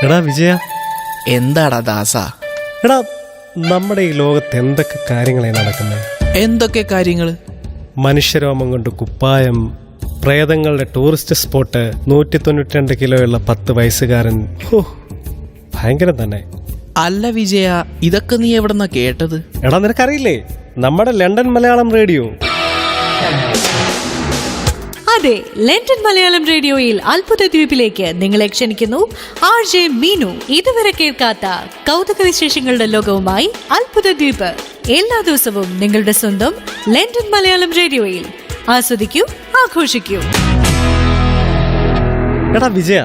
എടാ വിജയ, എന്താടാ ദാസ? എടാ നമ്മുടെ ഈ ലോകത്ത് എന്തൊക്കെ കാര്യങ്ങളാണ് നടക്കുന്നത്? എന്തൊക്കെ കാര്യങ്ങൾ? മനുഷ്യരോമം കൊണ്ട് കുപ്പായം, പ്രേതങ്ങളുടെ ടൂറിസ്റ്റ് സ്പോട്ട്, 192 കിലോയുള്ള 10 വയസ്സുകാരൻ. ഭയങ്കരം തന്നെ. അല്ല വിജയ, ഇതൊക്കെ നീ എവിടെന്നാ കേട്ടത്? എടാ നിനക്കറിയില്ലേ, നമ്മുടെ ലണ്ടൻ മലയാളം റേഡിയോ. അതെ, ലണ്ടൻ മലയാളം റേഡിയോയിൽ അത്ഭുത ദ്വീപിലേക്ക് നിങ്ങളെ ക്ഷണിക്കുന്നു RJ മീനു. ഇതുവരെ കേൾക്കാത്ത കൗതുക വിശേഷങ്ങളുടെ ലോകവുമായി അത്ഭുത ദ്വീപ് എല്ലാ ദിവസവും നിങ്ങളുടെ സ്വന്തം ലണ്ടൻ മലയാളം റേഡിയോയിൽ. ആസ്വദിക്കൂ, ആഘോഷിക്കൂ. എടാ വിജയ,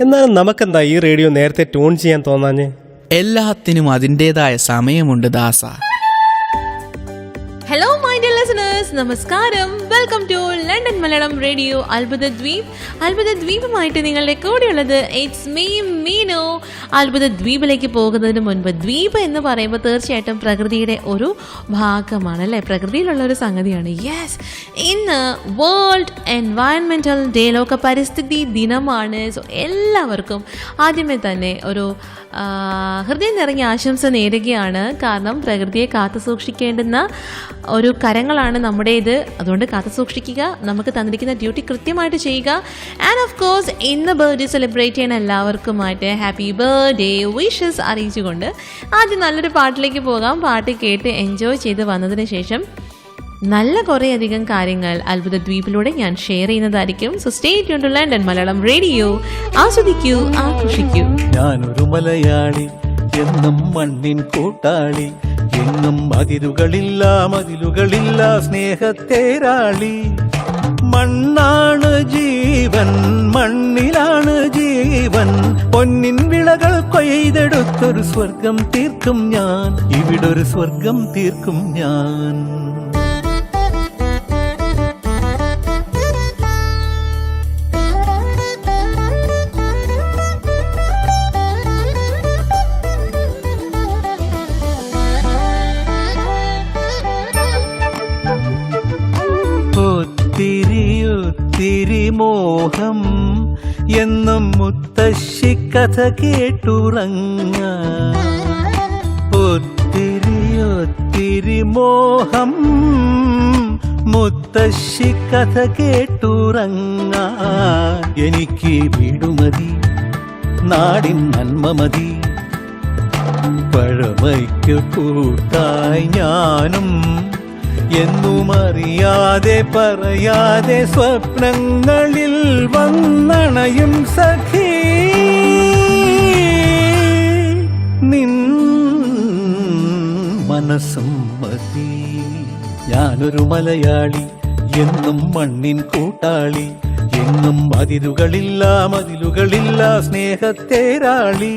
എന്നാലും നമുക്കെന്താ ഈ റേഡിയോ നേരത്തെ ട്യൂൺ ചെയ്യാൻ തോന്നാഞ്ഞ്? എല്ലാത്തിനും അതിൻ്റെതായ സമയമുണ്ട് Dasa. Hello my dear listeners, നമസ്കാരം. Welcome to London Malayalam radio അത്ഭുത ദ്വീപ്. അത്ഭുത ദ്വീപുമായിട്ട് നിങ്ങളുടെ കൂടെയുള്ളത് ഇറ്റ്സ് മീ മീനു. അത്ഭുത ദ്വീപിലേക്ക് പോകുന്നതിന് മുൻപ്, ദ്വീപ് എന്ന് പറയുമ്പോൾ തീർച്ചയായിട്ടും പ്രകൃതിയുടെ ഒരു ഭാഗമാണ് അല്ലേ, പ്രകൃതിയിലുള്ള ഒരു സംഗതിയാണ്. യെസ്, ഇന്ന് വേൾഡ് എൻവയൺമെൻറ്റൽ ഡേ, ലോക പരിസ്ഥിതി ദിനമാണ്. സോ എല്ലാവർക്കും ആദ്യമേ തന്നെ ഒരു ഹൃദയം നിറഞ്ഞ ആശംസ നേരുകയാണ്. കാരണം പ്രകൃതിയെ കാത്തു സൂക്ഷിക്കേണ്ടുന്ന ഒരു കരങ്ങളാണ് നമ്മുടേത്. അതുകൊണ്ട് കാത്തു സൂക്ഷിക്കുക, നമുക്ക് തന്നിരിക്കുന്ന ഡ്യൂട്ടി കൃത്യമായിട്ട് ചെയ്യുക. ആൻഡ് ഓഫ് കോഴ്സ് ഇന്ന് ബർത്ത്ഡേ സെലിബ്രേറ്റ് ചെയ്യുന്ന എല്ലാവർക്കുമായിട്ട് ഹാപ്പി ബർത്ത്ഡേ വിഷസ് അറിയിച്ചുകൊണ്ട് ആദ്യം നല്ലൊരു പാട്ടിലേക്ക് പോകാം. പാട്ട് കേട്ട് എൻജോയ് ചെയ്ത് വന്നതിന് ശേഷം നല്ല കുറേ അധികം കാര്യങ്ങൾ അത്ഭുത ദ്വീപിലൂടെ ഞാൻ ഷെയർ ചെയ്യുന്നതായിരിക്കും. So stay tune to London Malayalam radio. ആസ്വദിക്കൂ, ആഘോഷിക്കൂ. ഞാനൊരു മലയാളി, എന്നും മണ്ണിൻ കൂട്ടാളി, എന്നും മതിലുകളില്ല സ്നേഹത്തേരാളി. മണ്ണാണ് ജീവൻ, മണ്ണിലാണ് ജീവൻ, പൊന്നിൻ വിളകൾ കൊയ്തെടുത്തൊരു സ്വർഗം തീർക്കും ഞാൻ, ഇവിടൊരു സ്വർഗം തീർക്കും ഞാൻ. ഒത്തിരി മോഹം എന്നും മുത്തശ്ശി കഥ കേട്ടുറങ്ങ. ഒത്തിരി മോഹം മുത്തശ്ശി കഥ കേട്ടുറങ്ങ. എനിക്ക് വീടുമതി, നാടിൻ നന്മ മതി, പഴമയ്ക്കു കൂട്ടായി ഞാനും എന്നും അറിയാതെ പറയാതെ സ്വപ്നങ്ങളിൽ വന്നണയും സഖി. നിൻ മനസ്സും മതി. ഞാനൊരു മലയാളി, എന്നും മണ്ണിൻ കൂട്ടാളി, എന്നും മതിലുകളില്ല സ്നേഹത്തേരാളി.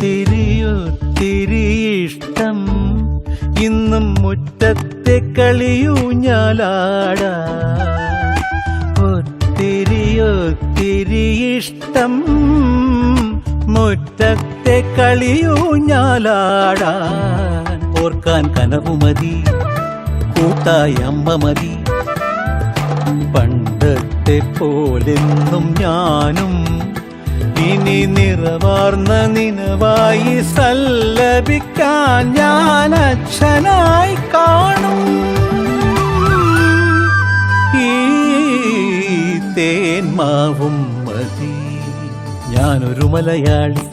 ഒത്തിരി ഇഷ്ടം ഇന്നും മുറ്റത്തെ കളിയൂഞ്ഞാലാട. ഒത്തിരി ഇഷ്ടം മുറ്റത്തെ കളിയൂഞ്ഞാലാടാൻ. ഓർക്കാൻ കനവുമതി, കൂട്ടായ അമ്മ മതി, പണ്ടത്തെ പോലെന്നും ഞാനും ഇനി നിറവാർന്ന നിനവായി സല്ലപിക്കാൻ ഞാൻ അച്ഛനായി കാണും. ഈ തേന്മാവും മതി. ഞാനൊരു മലയാളി,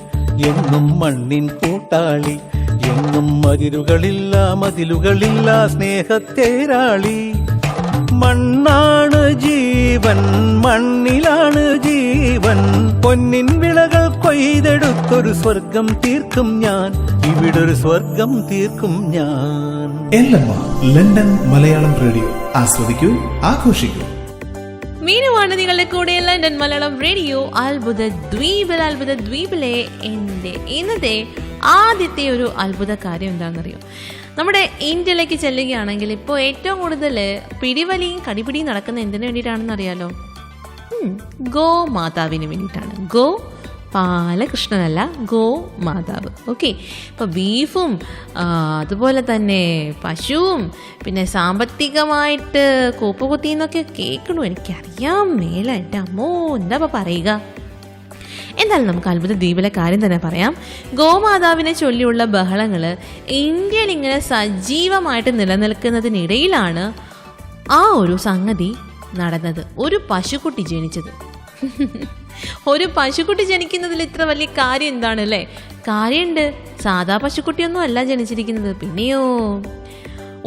എന്നും മണ്ണിൻ കൂട്ടാളി, എന്നും മതിലുകളില്ല സ്നേഹത്തേരാളി. മണ്ണാണ് ജീവൻ, മണ്ണിലാണ് ജീവൻ, പൊന്നിൻ വിളകൾ കൊയ്തെടുത്തൊരു സ്വർഗം തീർക്കും ഞാൻ, ഇവിടൊരു സ്വർഗം തീർക്കും ഞാൻ. London Malayalam radio. ആസ്വദിക്കൂ, ആഘോഷിക്കൂ. മീനുവാണ് നിങ്ങളുടെ കൂടെ ലണ്ടൻ മലയാളം റേഡിയോ അത്ഭുത ദ്വീപിലെ എൻ്റെ ഇന്നത്തെ ആദ്യത്തെ ഒരു അത്ഭുത കാര്യം എന്താണെന്നറിയോ? നമ്മുടെ ഇന്ത്യയിലേക്ക് ചെല്ലുകയാണെങ്കിൽ ഇപ്പോൾ ഏറ്റവും കൂടുതൽ പിടിവലിയും കടിപിടിയും നടക്കുന്ന എന്തിനു വേണ്ടിയിട്ടാണെന്ന് അറിയാലോ? ഗോ മാതാവിന് വേണ്ടിയിട്ടാണ്. ഗോ ബാലകൃഷ്ണനല്ല, ഗോ മാതാവ്. ഓക്കെ, ഇപ്പോൾ ബീഫും അതുപോലെ തന്നെ പശുവും പിന്നെ സാമ്പത്തികമായിട്ട് കൂപ്പുകുത്തി എന്നൊക്കെ കേൾക്കണു. എനിക്കറിയാൻ മേല. എൻ്റെ അമ്മോ, എന്താ പറയുക. എന്തായാലും നമുക്ക് അത്ഭുത ദ്വീപിലെ കാര്യം തന്നെ പറയാം. ഗോമാതാവിനെ ചൊല്ലിയുള്ള ബഹളങ്ങൾ ഇന്ത്യയിൽ ഇങ്ങനെ സജീവമായിട്ട് നിലനിൽക്കുന്നതിനിടയിലാണ് ആ ഒരു സംഗതി നടന്നത്. ഒരു പശുക്കുട്ടി ജനിച്ചത്. ഒരു പശുക്കുട്ടി ജനിക്കുന്നതിൽ ഇത്ര വലിയ കാര്യം എന്താണ് അല്ലേ? കാര്യമുണ്ട്. സാധാ പശുക്കുട്ടിയൊന്നും അല്ല ജനിച്ചിരിക്കുന്നത്. പിന്നെയോ,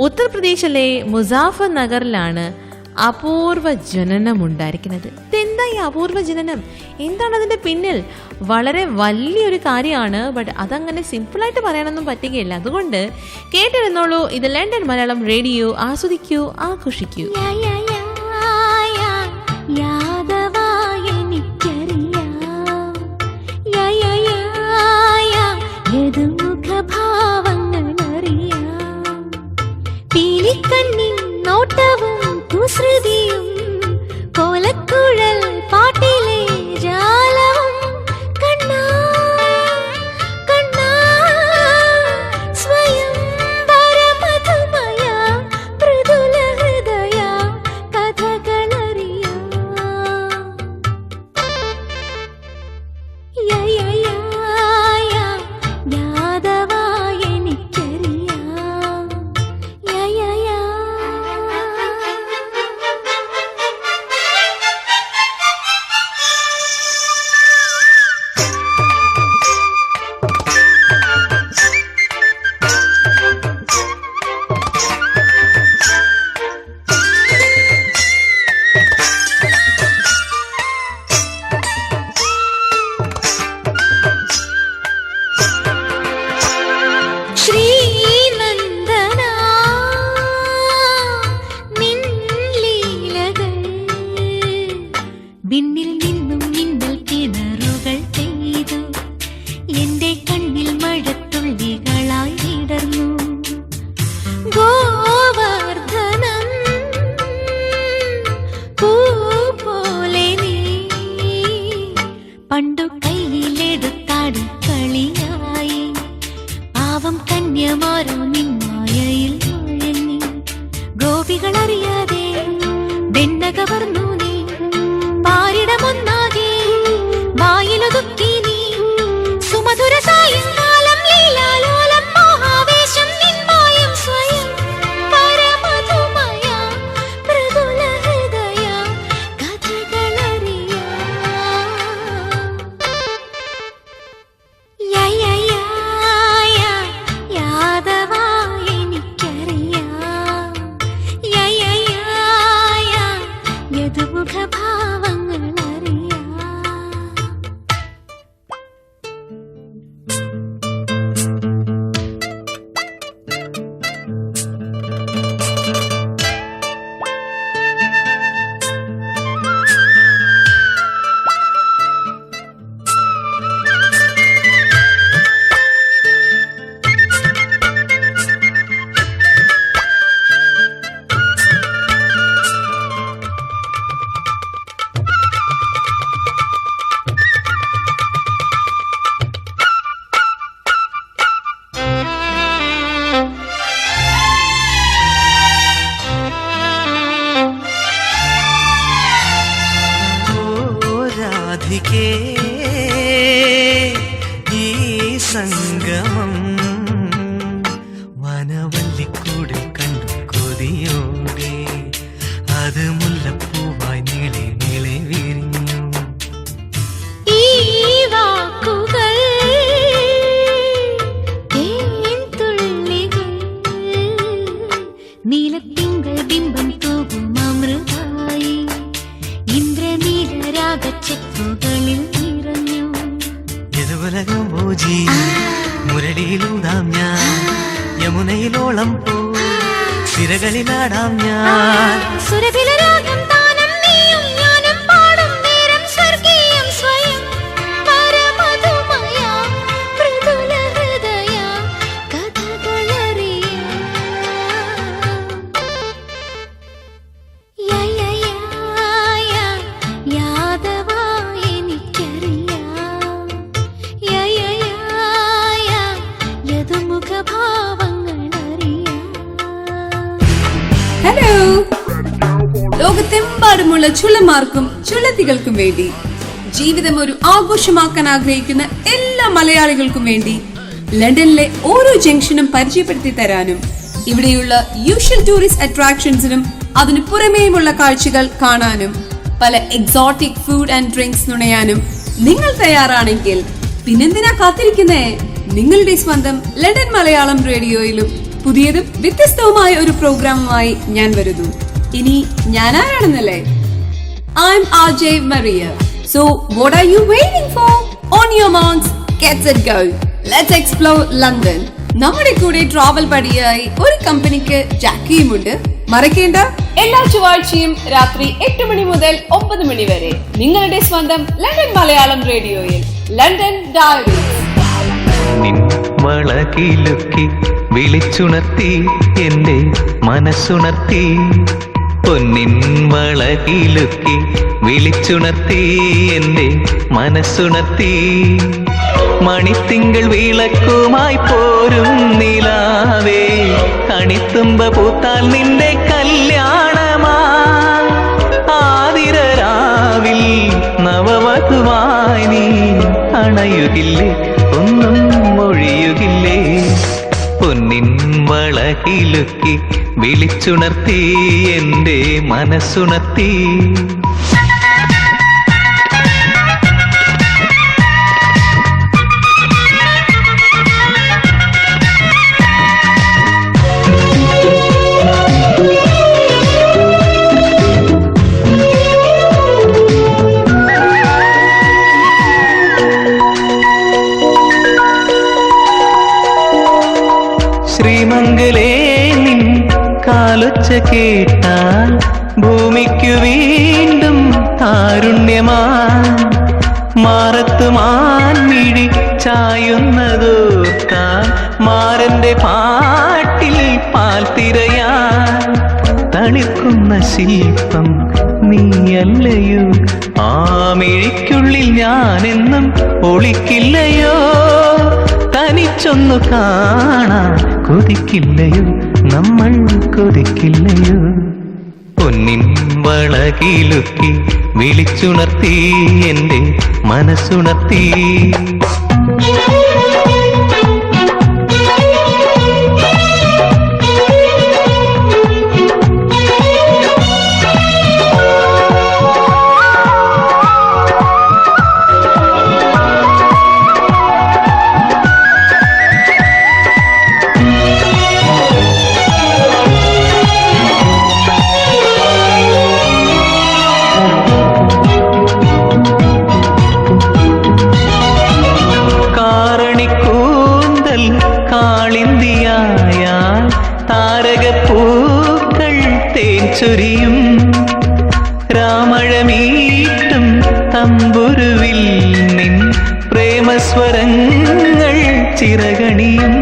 ഉത്തർപ്രദേശിലെ മുസാഫർ നഗറിലാണ് അപൂർവ ജനനം ഉണ്ടായിരിക്കുന്നത്. ഇതെന്താ ഈ അപൂർവ ജനനം? എന്താണ് അതിൻ്റെ പിന്നിൽ? വളരെ വലിയൊരു കാര്യമാണ്. ബട്ട് അതങ്ങനെ സിമ്പിളായിട്ട് പറയാനൊന്നും പറ്റുകയില്ല. അതുകൊണ്ട് കേട്ടിരുന്നോളൂ. ഇത് ലണ്ടൻ മലയാളം റേഡിയോ. ആസ്വദിക്കൂ, ആഘോഷിക്കൂ. ശ്രുതിയും കോലക്കുഴൽ പാട്ടിലെ ജാലവും കണ്ണാ കണ്ണാ സ്വയം പരമധുമയ മൃദുല ഹൃദയ കഥകളറിയ യാദവ എനിക്കറിയാം. വിണ്ണിൽ നിന്നും മിന്നൽ കിണറുകൾ പെയ്തു, എന്റെ കണ്ണിൽ മഴത്തുള്ളികളായി വിടർന്നു. ഗോവർദ്ധനം പൂ പോലെ നീ പണ്ടു കയ്യിലെടുത്താടി കളിയായി. പാവം കന്യമാരോ നിന്മായയിൽ മുഴങ്ങി. ഗോപികളറിയാതെ വെണ്ണ കവർന്നു നീ. പാരിടമൊന്നാകെ വായിലൊതുക്കി നീ. സുമധുര സായങ്കാലം ലീലാലോലം മോഹാവേശം നിന്മായം സ്വയം പരമധുമയ മൃദുല ഹൃദയ കഥകളറിയ. യാദവ എനിക്കറിയാം. യദുമുഖഭാവങ്ങൾ അറിയാം. ഈ സംഗമം വനവല്ലിക്കൂടിൽ കണ്ടു കൊതിയോടെ, അത് മുല്ലപ്പൂവായി നീളെ നീളെ വിരിഞ്ഞു. ഈ വാക്കുകൾ തേൻതുള്ളികൾ നീലത്തിങ്കൾ ബിംബം തൂകും അമൃതായി. ഇന്ദ്രനീലരാഗച്ചെപ്പുകളിൽ നിറഞ്ഞു. യദുവലകം പൂജി മുരളിയിലൂതാം ഞാൻ, യമുനയിലോളം പോ സിരകളിലാടാം ഞാൻ. സുരഭിലരാഗം താനം നീയും ഞാനും പാടും നേരം സ്വർഗീയം സ്വയം പരമധുമയ മൃദുല ഹൃദയ ഭാവങ്ങൾ അറിയാം. ഹലോ, ലോകത്തെമ്പാടുമുള്ള ചുള്ളന്മാർക്കും ചുള്ളത്തികൾക്കും വേണ്ടി, ജീവിതം ഒരു ആഘോഷമാക്കാൻ ആഗ്രഹിക്കുന്ന എല്ലാ മലയാളികൾക്കും വേണ്ടി ലണ്ടനിലെ ഓരോ ജംഗ്ഷനും പരിചയപ്പെടുത്തി തരാനും ഇവിടെയുള്ള യൂഷ്വൽ ടൂറിസ്റ്റ് അട്രാക്ഷൻസിനും അതിനു പുറമേയുമുള്ള കാഴ്ചകൾ കാണാനും പല എക്സോട്ടിക് ഫുഡ് ആൻഡ് ഡ്രിങ്ക്സ് നുണയാനും നിങ്ങൾ തയ്യാറാണെങ്കിൽ പിന്നെന്തിനാ കാത്തിരിക്കുന്നേ? നിങ്ങളുടെ സ്വന്തം ലണ്ടൻ മലയാളം റേഡിയോയിലും പുതിയതും വ്യത്യസ്തവുമായ ഒരു പ്രോഗ്രാമുമായി ഞാൻ വരുന്നു. ഇനി ഞാൻ ആരാണെന്നല്ലേ? I'm RJ Maria. So what are you waiting for? On your marks, get set, go. Let's explore London. നമ്മുടെ കൂടെ ട്രാവൽ പടിയായി ഒരു കമ്പനിക്ക് ജാക്കിയുമുണ്ട്. മറക്കേണ്ട, എല്ലാ ചൊവ്വാഴ്ചയും രാത്രി 8 മണി മുതൽ 9 മണി വരെ നിങ്ങളുടെ സ്വന്തം ലണ്ടൻ മലയാളം റേഡിയോയിൽ ലണ്ടൻ ഡയറീസ്. വളകിലുക്കി വിളിച്ചുണർത്തി എന്റെ മനസ്സുണർത്തി, പൊന്നിൻ വളകിലുക്കി വിളിച്ചുണർത്തി എന്റെ മനസ്സുണർത്തി, മണിത്തിങ്കൾ വിളക്കുമായി പോരും നിലാവേ, കണിത്തുമ്പ പൂത്താൽ നിന്റെ കല്യാണമാ, ആതിരരാവിൽ നവവധുവായി നീ അണയുകില്ലേ, ഒന്നും മൊഴിയുകില്ലേ, പൊന്നിൻ വളകിലുക്കി വിളിച്ചുണർത്തി എന്റെ മനസ്സുണർത്തി. ശ്രീമംഗലേ നിൻ കാലൊച്ച കേട്ടാൽ ഭൂമിക്കു വീണ്ടും താരുണ്യമായി, മാറത്തുമാൻ മിഴി ചായുന്നതോർത്താൽ മാരന്റെ പാട്ടിൽ പാൽ തിരയാൻ, തളിക്കുന്ന ശില്പം നീയല്ലയോ, ആ മിഴിക്കുള്ളിൽ ഞാനെന്നും ഒളിക്കില്ലയോ, തനിച്ചൊന്നു കാണാൻ കൊതിക്കില്ലയോ, നമ്മൾ കൊതിക്കില്ലയോ, പൊന്നിൻ വളകിലുക്കി വിളിച്ചുണർത്തി എന്റെ മനസ്സുണർത്തി. കാളിന്തിയായാൽ താരകപ്പൂക്കൾ തേൻചൊരിയും, രാമഴമീട്ടും തമ്പുരുവിൽ നിൻ പ്രേമസ്വരങ്ങൾ ചിറകണിയും,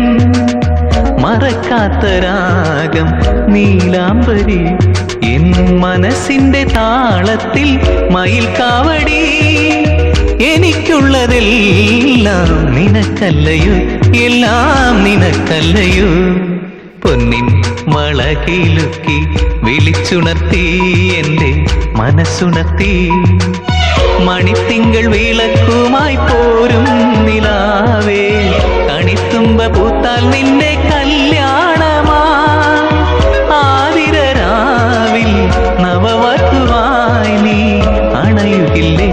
മറക്കാത്ത രാഗം നീലാംബരി എൻ മനസ്സിന്റെ താളത്തിൽ മയിൽക്കാവടി, എനിക്കുള്ളതെല്ലാം നിനക്കല്ലയോ, എല്ലാം നിനക്കല്ലയോ, പൊന്നിൻ വളകിലുക്കി വിളിച്ചുണർത്തി എന്റെ മനസ്സുണർത്തി, മണിത്തിങ്കൾ വിളക്കുമായി പോരും നിലാവേ, കണിത്തുമ്പ പൂത്താൽ നിന്റെ കല്യാണമാ, ആതിരരാവിൽ നവവധുവായി നീ അണയുകില്ലേ,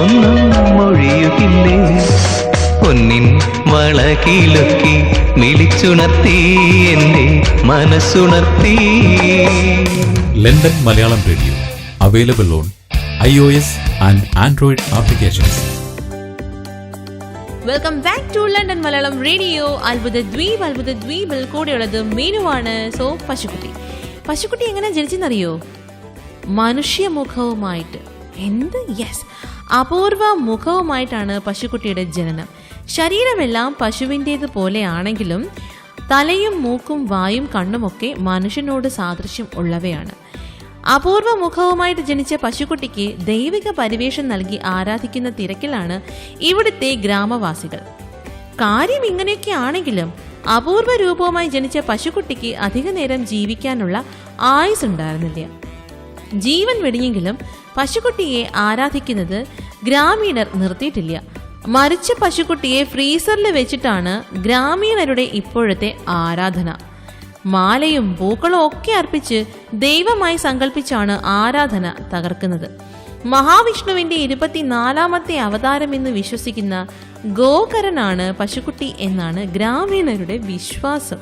ഒന്നും മൊഴിയുകില്ലേ, പൊന്നിൻ വളകിലുക്കി വിളിച്ചുണർത്തി എന്റെ മനസ്സുണർത്തി. London Malayalam radio available on iOS and Android applications. Welcome back to London Malayalam radio. അത്ഭുത ദ്വീപിൽ കൂടെയുള്ളത് മീനുവാണ്. സോ പശുക്കുട്ടി എങ്ങനെ ജനിച്ചെന്നറിയോ? മനുഷ്യമുഖവുമായിട്ട്. എന്ത്? യെസ്, അപൂർവ മുഖവുമായിട്ടാണ് പശുക്കുട്ടിയുടെ ജനനം. ശരീരമെല്ലാം പശുവിൻ്റേത് പോലെയാണെങ്കിലും തലയും മൂക്കും വായും കണ്ണുമൊക്കെ മനുഷ്യനോട് സാദൃശ്യം ഉള്ളവയാണ്. അപൂർവ മുഖവുമായിട്ട് ജനിച്ച പശുക്കുട്ടിക്ക് ദൈവിക പരിവേഷം നൽകി ആരാധിക്കുന്ന തിരക്കിലാണ് ഇവിടുത്തെ ഗ്രാമവാസികൾ. കാര്യം ഇങ്ങനെയൊക്കെ ആണെങ്കിലും അപൂർവ രൂപവുമായി ജനിച്ച പശുക്കുട്ടിക്ക് അധിക നേരം ജീവിക്കാനുള്ള ആയുസ് ഉണ്ടായിരുന്നില്ല. ജീവൻ വെടിഞ്ഞെങ്കിലും പശുക്കുട്ടിയെ ആരാധിക്കുന്നത് ഗ്രാമീണർ നിർത്തിയിട്ടില്ല. മരിച്ച പശുക്കുട്ടിയെ ഫ്രീസറിൽ വെച്ചിട്ടാണ് ഗ്രാമീണരുടെ ഇപ്പോഴത്തെ ആരാധന. മാലയും പൂക്കളും ഒക്കെ അർപ്പിച്ച് ദൈവമായി സങ്കല്പിച്ചാണ് ആരാധന തകർക്കുന്നത്. മഹാവിഷ്ണുവിന്റെ 24ാമത്തെ അവതാരം എന്ന് വിശ്വസിക്കുന്ന ഗോകരനാണ് പശുക്കുട്ടി എന്നാണ് ഗ്രാമീണരുടെ വിശ്വാസം.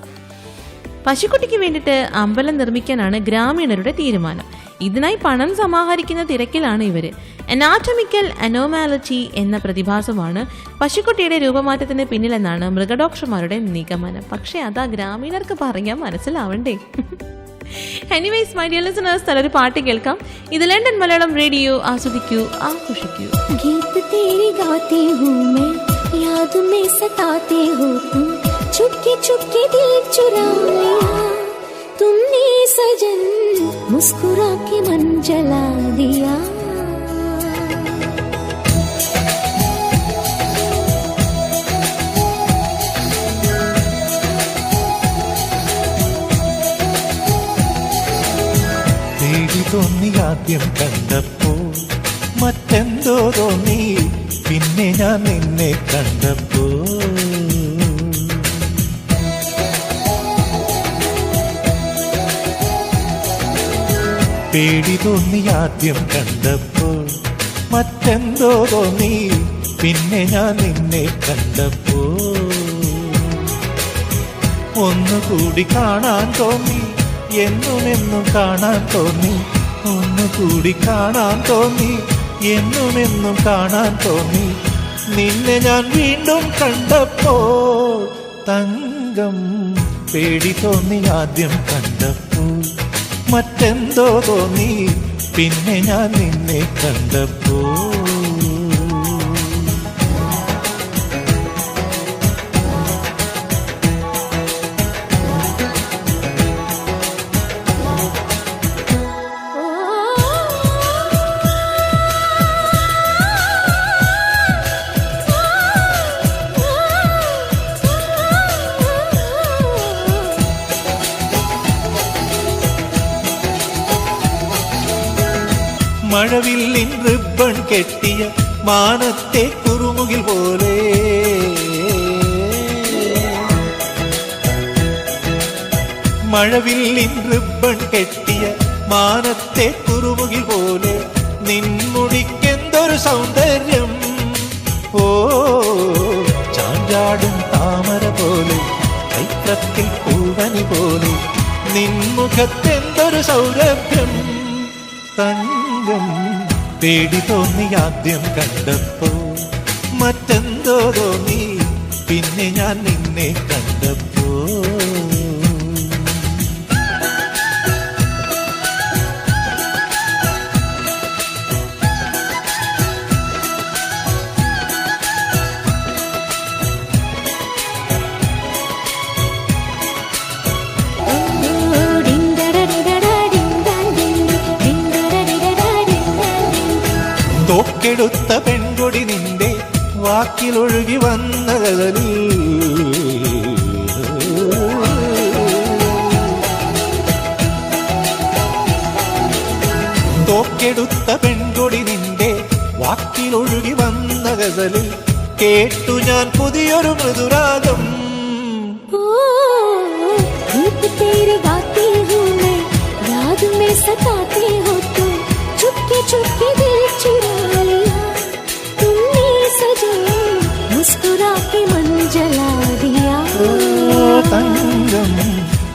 പശുക്കുട്ടിക്ക് വേണ്ടിയിട്ട് അമ്പലം നിർമ്മിക്കാനാണ് ഗ്രാമീണരുടെ തീരുമാനം. ഇതിനായി പണം സമാഹരിക്കുന്ന തിരക്കിലാണ് ഇവര്. അനാറ്റമിക്കൽ അനോമാലിറ്റി എന്ന പ്രതിഭാസമാണ് പശുക്കുട്ടിയുടെ രൂപമാറ്റത്തിന് പിന്നിലെന്നാണ് മൃഗഡോക്ടർമാരുടെ നിഗമനം. പക്ഷെ അതാ ഗ്രാമീണർക്ക് പറയാൻ മനസ്സിലാവണ്ടേ? എനിവേസ് മൈ ഡിയർ ലിസണേഴ്സ്, ഒരു പാട്ട് കേൾക്കാം. ഇത് ലണ്ടൻ മലയാളം റേഡിയോ. ആസ്വദിക്കൂ, ആഘോഷിക്കൂ. गीत तेरी गाती हूँ मैं, याद में सताते हो तुम, चुपके चुपके दिल चुरा लिया तुमने सजन, मुस्कुरा के मन जला दिया. പേടി തോന്നി ആദ്യം കണ്ടപ്പോൾ, മറ്റെന്തോ തോന്നി പിന്നെ ഞാൻ നിന്നെ കണ്ടപ്പോൾ. പേടി തോന്നി ആദ്യം കണ്ടപ്പോൾ, മറ്റെന്തോ തോന്നി പിന്നെ ഞാൻ നിന്നെ കണ്ടപ്പോൾ. ഒന്നുകൂടി കാണാൻ തോന്നി, എന്നുമെന്നും കാണാൻ തോന്നി. ഒന്നുകൂടി കാണാൻ തോന്നി, എന്നുമെന്നും കാണാൻ തോന്നി. നിന്നെ ഞാൻ വീണ്ടും കണ്ടപ്പോൾ തങ്കം. പേടി തോന്നി ആദ്യം കണ്ടപ്പോൾ, മറ്റെന്തോ തോന്നി പിന്നെ ഞാൻ നിന്നെ കണ്ടപ്പോൾ. മഴവില്ലിൻ റിബൺ കെട്ടിയ മാനത്തെ കുറുമുകിൽ പോലെ, മഴവില്ലിൻ റിബൺ കെട്ടിയ മാനത്തെ കുറുമുകിൽ പോലെ, നിൻമുടിക്കെന്തൊരു സൗന്ദര്യം. ഓ ചാഞ്ചാടും താമര പോലെ, ചൈത്രത്തിൽ പൂവനി പോലെ, നിൻമുഖത്തെന്തൊരു സൗരഭ്യം തങ്കം. പേടി തോന്നി ആദ്യം കണ്ടപ്പോ, മറ്റെന്തോ തോന്നി പിന്നെ ഞാൻ നിന്നെ കണ്ടപ്പോ. തോക്കെടുത്ത പെൺകൊടി നിന്റെ വാക്കിലൊഴുകി വന്ന കടലിൽ, തോക്കെടുത്ത പെൺകൊടി നിന്റെ വാക്കിലൊഴുകി വന്ന ഗസലിൽ, കേട്ടു ഞാൻ പുതിയൊരു മൃദുരാഗം. चुपके चुपके दिल चुरा लिया तुमने सजन, मुस्कुरा के मन जला दिया. തങ്കം.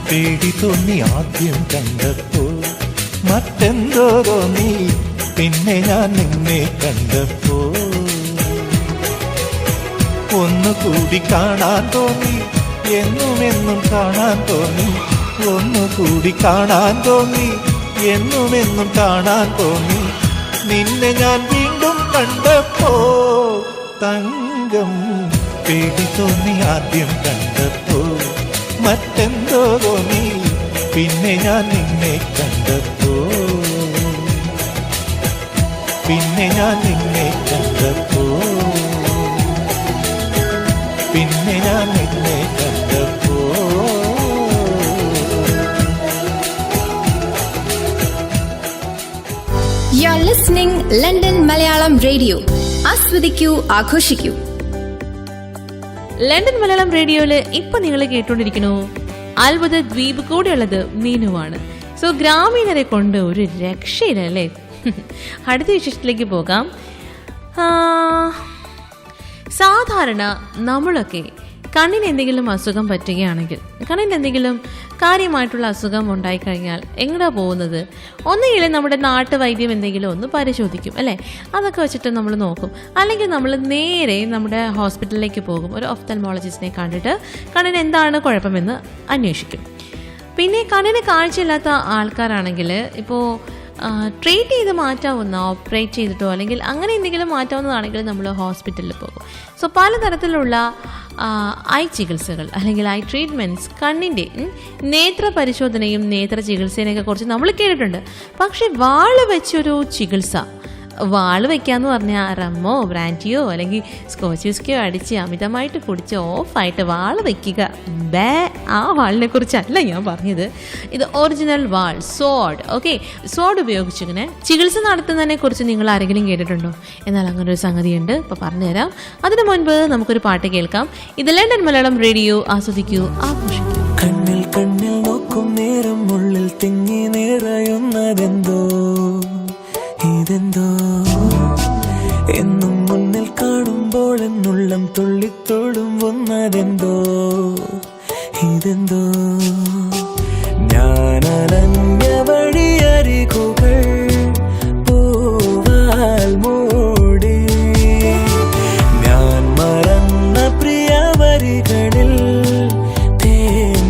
പേടി തോന്നി ആദ്യം കണ്ടപ്പോൾ, മറ്റെന്തോ തോന്നി പിന്നെ ഞാൻ നിന്നെ കണ്ടപ്പോൾ. ഒന്നുകൂടി കാണാൻ തോന്നി, എന്നുമെന്നും കാണാൻ തോന്നി. ഒന്നുകൂടി കാണാൻ തോന്നി, എന്നുമെന്നും കാണാൻ തോന്നി. നിന്നെ ഞാൻ വീണ്ടും കണ്ടപ്പോ തങ്കം. പേടി തോന്നി ആദ്യം കണ്ടപ്പോ, മറ്റെന്തോ തോന്നി പിന്നെ ഞാൻ നിന്നെ കണ്ടപ്പോ. പിന്നെ ഞാൻ നിന്നെ കണ്ടപ്പോ, പിന്നെ ഞാൻ നിന്നെ കണ്ടപ്പോ. Listening London Malayalam radio. ആസ്വദിക്കൂ, ആഘോഷിക്കൂ. ലണ്ടൻ മലയാളം റേഡിയോയില് ഇപ്പൊ നിങ്ങൾ കേട്ടോണ്ടിരിക്കണു അത്ഭുത ദ്വീപ് കൂടെയുള്ളത് മീനുവാണ്. സോ ഗ്രാമീണരെ കൊണ്ട് ഒരു രക്ഷയില്ല അല്ലേ. അടുത്ത വിശേഷത്തിലേക്ക് പോകാം. സാധാരണ നമ്മളൊക്കെ കണ്ണിന് എന്തെങ്കിലും അസുഖം പറ്റുകയാണെങ്കിൽ, കണ്ണിന് എന്തെങ്കിലും കാര്യമായിട്ടുള്ള അസുഖം ഉണ്ടായിക്കഴിഞ്ഞാൽ എങ്ങനെയാ പോകുന്നത്? ഒന്നുകിൽ നമ്മുടെ നാട്ടുവൈദ്യം എന്തെങ്കിലും ഒന്ന് പരിശോധിക്കും അല്ലേ, അതൊക്കെ വെച്ചിട്ട് നമ്മൾ നോക്കും. അല്ലെങ്കിൽ നമ്മൾ നേരെ നമ്മുടെ ഹോസ്പിറ്റലിലേക്ക് പോകും, ഒരു ഒഫ്തൽമോളജിസ്റ്റിനെ കണ്ടിട്ട് കണ്ണിന് എന്താണ് കുഴപ്പമെന്ന് അന്വേഷിക്കും. പിന്നെ കണ്ണിന് കാഴ്ചയില്ലാത്ത ആൾക്കാരാണെങ്കിൽ ഇപ്പോൾ ട്രീറ്റ് ചെയ്ത് മാറ്റാവുന്ന, ഓപ്പറേറ്റ് ചെയ്തിട്ടോ അല്ലെങ്കിൽ അങ്ങനെ എന്തെങ്കിലും മാറ്റാവുന്നതാണെങ്കിൽ നമ്മൾ ഹോസ്പിറ്റലിൽ പോകും. സോ പലതരത്തിലുള്ള ഐ ചികിത്സകൾ അല്ലെങ്കിൽ ഐ ട്രീറ്റ്മെൻറ്റ്സ്, കണ്ണിൻ്റെ നേത്ര പരിശോധനയും നേത്ര ചികിത്സേനെയൊക്കെ കുറിച്ച് നമ്മൾ കേട്ടിട്ടുണ്ട്. പക്ഷെ വാള് വെച്ചൊരു ചികിത്സ, വാള് വയ്ക്കാന്ന് പറഞ്ഞാൽ റമ്മോ ബ്രാൻഡിയോ അല്ലെങ്കിൽ സ്കോച്ച് വിസ്കിയോ അടിച്ച് അമിതമായിട്ട് കുടിച്ച് ഓഫായിട്ട് വാള് വയ്ക്കുക, ആ വാളിനെ കുറിച്ചല്ല ഞാൻ പറഞ്ഞത്. ഇത് ഒറിജിനൽ വാൾ, സോഡ്. ഓക്കെ, സോഡ് ഉപയോഗിച്ചിങ്ങനെ ചികിത്സ നടത്തുന്നതിനെ കുറിച്ച് നിങ്ങൾ ആരെങ്കിലും കേട്ടിട്ടുണ്ടോ? എന്നാൽ അങ്ങനെ ഒരു സംഗതിയുണ്ട്, ഇപ്പോൾ പറഞ്ഞുതരാം. അതിനു മുൻപ് നമുക്കൊരു പാട്ട് കേൾക്കാം. ഇത് ലണ്ടൻ മലയാളം റേഡിയോ. ആസ്വദിക്കൂ, ആഘോഷിക്കൂ. കണ്ണിൽ കണ്ണിൽ നോക്കും നേരം ഉള്ളിൽ തിങ്ങി നിറയുന്നതെന്തോ, ഇതെന്തോ എന്നും മുന്നിൽ കാണുമ്പോൾ എന്നുള്ളം തുള്ളിത്തൊടുമ്പുന്നതെന്തോ, ഇതെന്തോ ഞാനലഞ്ഞ വഴിയരികുകൾ പൂവാൽ മൂടി, ഞാൻ മറന്ന പ്രിയ വരികളിൽ തേൻ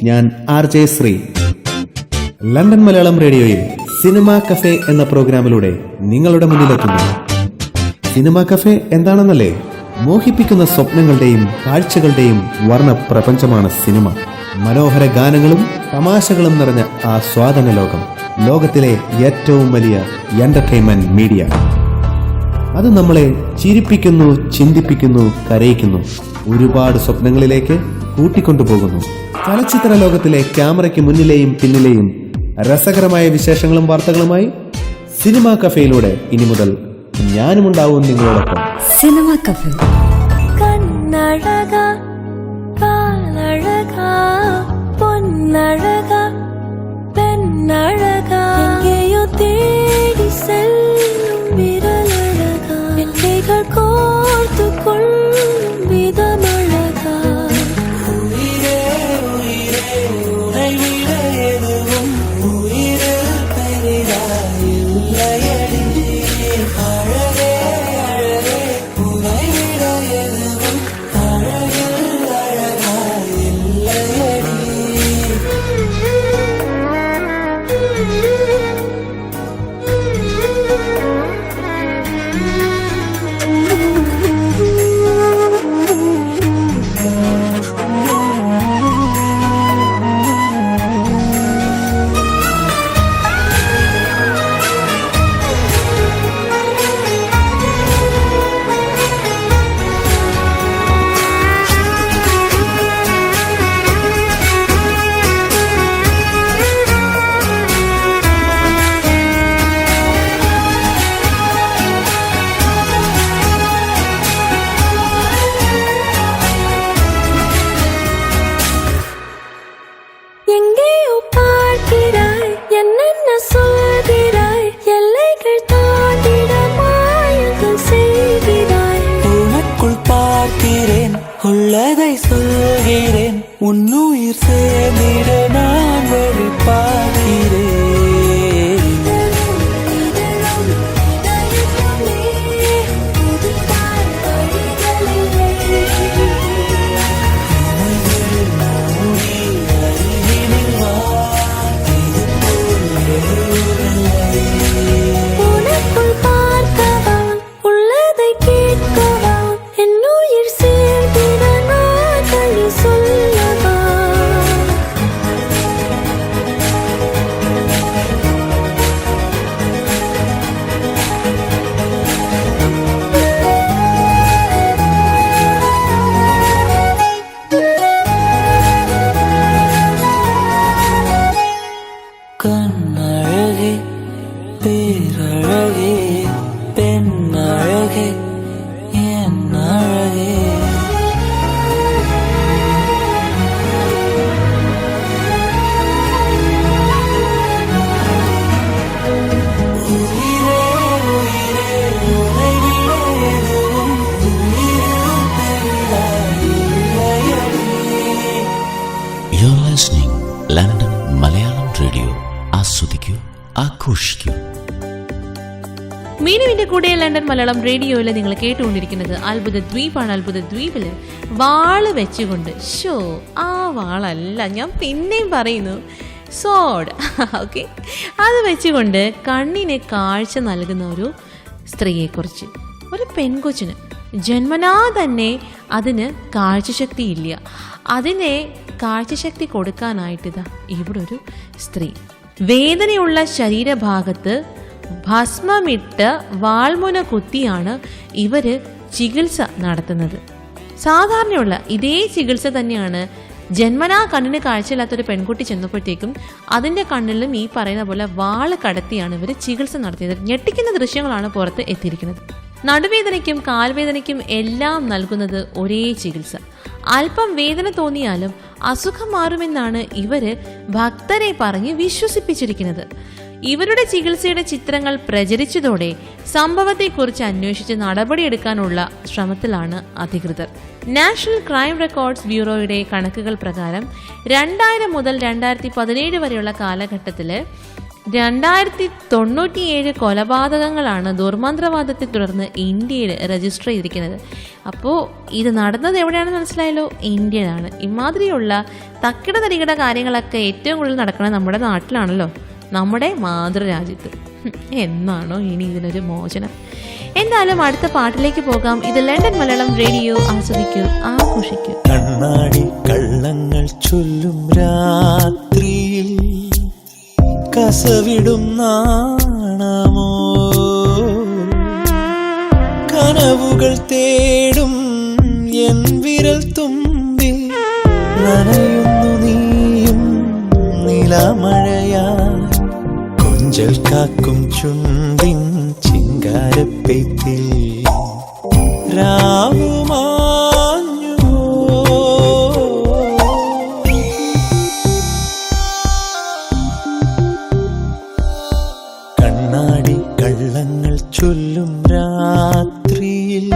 ഞാൻ RJ ശ്രീ. ലണ്ടൻ മലയാളം റേഡിയോയിൽ സിനിമ കഫേ എന്ന പ്രോഗ്രാമിലൂടെ നിങ്ങളുടെ മുന്നിലെത്തുന്നു. സിനിമ കഫേ എന്താണെന്നല്ലേ? മോഹിപ്പിക്കുന്ന സ്വപ്നങ്ങളുടെയും കാഴ്ചകളുടെയും വർണ്ണ പ്രപഞ്ചമാണ് സിനിമ. മനോഹര ഗാനങ്ങളും തമാശകളും നിറഞ്ഞ ആ സ്വാദന ലോകം, ലോകത്തിലെ ഏറ്റവും വലിയ എന്റർടൈൻമെന്റ് മീഡിയ. അത് നമ്മളെ ചിരിപ്പിക്കുന്നു, ചിന്തിപ്പിക്കുന്നു, കരയിക്കുന്നു, ഒരുപാട് സ്വപ്നങ്ങളിലേക്ക് കൂട്ടിക്കൊണ്ടുപോകുന്നു. ചലച്ചിത്ര ലോകത്തിലെ ക്യാമറയ്ക്ക് മുന്നിലെയും പിന്നിലെയും രസകരമായ വിശേഷങ്ങളും വാർത്തകളുമായി സിനിമ കഫേയിലൂടെ ഇനി മുതൽ ഞാനുമുണ്ടാവും നിങ്ങളോടൊപ്പം. Cinema cafe. കണ്ണഴക കാലഴക പൊന്നഴക പെണ്ണഴക എങ്കേയോ തേടി സെല്ലും വിരലഴക എന്തേകൾ കോർത്തു കൊള്ളും വിധമഴക ഉയിരേ ഉയിരേ ഉറവിട എതുവും ഉയിരിൽ പെരിതായില്ലയടി അഴകേ അഴകേ ഉറവിട എതുവും അഴകിൽ അഴകായില്ലയടി. எங்கேயோ பார்க்கிறாய், என்னென்ன சொல்கிறாய், எல்லைகள் தாண்டிட மாயங்கள் செய்கிறாய். உனக்குள் பார்க்கிறேன், உள்ளதை சொல்கிறேன், உன்னுயிர் சேர்ந்திட நான் வழி பார்க்கிறேன். உனக்குள் பார்க்கவா, உள்ளதை கேட்கவா, என்னுயிர் சேர்ந்திட நான் வழி சொல்லவா. கண்ணழகே பேரழகே பெண்ணழகே என் அழகே. உயிரே உயிரே உறைவிட எதுவும் உயிரில் பெரிதாயில்லையடி. You're listening London Malayalam Radio. ആസ്വദിക്കൂ, ആഘോഷിക്കൂ. മീനുവിന്റെ കൂടെ ലണ്ടൻ മലയാളം റേഡിയോയിൽ നിങ്ങൾ കേട്ടുകൊണ്ടിരിക്കുന്നത് അത്ഭുത ദ്വീപാണ്. അത്ഭുത ദ്വീപില് വാള് വെച്ചുകൊണ്ട് ആ വാളല്ല, ഞാൻ പിന്നെയും പറയുന്നു, സോഡ്. ഓക്കെ, അത് വെച്ചുകൊണ്ട് കണ്ണിന് കാഴ്ച നൽകുന്ന ഒരു സ്ത്രീയെക്കുറിച്ച്. ഒരു പെൺകൊച്ചിന് ജന്മനാ തന്നെ അതിന് കാഴ്ചശക്തി ഇല്ല. അതിനെ കാഴ്ചശക്തി കൊടുക്കാനായിട്ടിതാ ഇവിടെ ഒരു സ്ത്രീ വേദനയുള്ള ശരീരഭാഗത്ത് ഭസ്മമിട്ട് വാൾമുന കുത്തിയാണ് ഇവര് ചികിത്സ നടത്തുന്നത്. സാധാരണയുള്ള ഇതേ ചികിത്സ തന്നെയാണ് ജന്മനാ കണ്ണിന് കാഴ്ചയില്ലാത്തൊരു പെൺകുട്ടി ചെന്നപ്പോഴത്തേക്കും അതിൻ്റെ കണ്ണിലും ഈ പറയുന്ന പോലെ വാള് കടത്തിയാണ് ഇവർ ചികിത്സ നടത്തിയത്. ഞെട്ടിക്കുന്ന ദൃശ്യങ്ങളാണ് പുറത്ത് എത്തിയിരിക്കുന്നത്. നടുവേദനയ്ക്കും കാൽവേദനയ്ക്കും എല്ലാം നൽകുന്നത് ഒരേ ചികിത്സ. അല്പം വേദന തോന്നിയാലും അസുഖം മാറുമെന്നാണ് ഇവര് ഭക്തരെ പറഞ്ഞ് വിശ്വസിപ്പിച്ചിരിക്കുന്നത്. ഇവരുടെ ചികിത്സയുടെ ചിത്രങ്ങൾ പ്രചരിച്ചതോടെ സംഭവത്തെക്കുറിച്ച് അന്വേഷിച്ച് നടപടിയെടുക്കാനുള്ള ശ്രമത്തിലാണ് അധികൃതർ. നാഷണൽ ക്രൈം റെക്കോർഡ്സ് ബ്യൂറോയുടെ കണക്കുകൾ പ്രകാരം 2000 മുതൽ 2017 വരെയുള്ള കാലഘട്ടത്തിൽ 2097 കൊലപാതകങ്ങളാണ് ദുർമന്ത്രവാദത്തെ തുടർന്ന് ഇന്ത്യയിൽ രജിസ്റ്റർ ചെയ്തിരിക്കുന്നത്. അപ്പോൾ ഇത് നടന്നത് എവിടെയാണെന്ന് മനസ്സിലായല്ലോ, ഇന്ത്യയിലാണ്. ഇമാതിരിയുള്ള തക്കിട തരികിട കാര്യങ്ങളൊക്കെ ഏറ്റവും കൂടുതൽ നടക്കുന്നത് നമ്മുടെ നാട്ടിലാണല്ലോ, നമ്മുടെ മാതൃരാജ്യത്ത്. എന്നാണോ ഇനി ഇതിനൊരു മോചനം? എന്തായാലും അടുത്ത പാട്ടിലേക്ക് പോകാം. ഇത് ലണ്ടൻ മലയാളം റേഡിയോ. ആസ്വദിക്കൂ, ആഘോഷിക്കൂ. കണ്ണാടി കള്ളങ്ങൾ ചൊല്ലും രാത്രിയിൽ കസവിടും നാണമോ, കനവുകൾ തേടും എൻ വിരൽ തുമ്പിൽ നനയുന്നു നീയും നിലമഴയാ, കൊഞ്ചൽ കാക്കും ചുണ്ടിൻ ചിങ്കാരപ്പെയ്ത്തിൽ രാവുമാഞ്ഞു. കണ്ണാടി കള്ളങ്ങൾ ചൊല്ലും രാത്രിയിൽ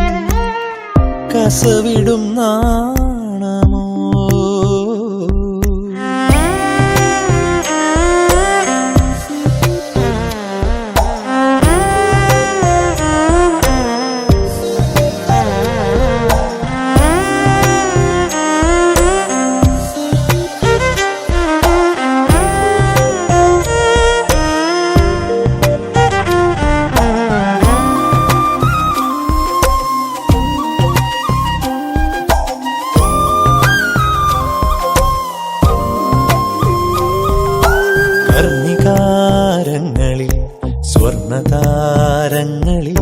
കസവിടും നാണമോ, കർണികാരങ്ങളിൽ സ്വർണതാരങ്ങളിൽ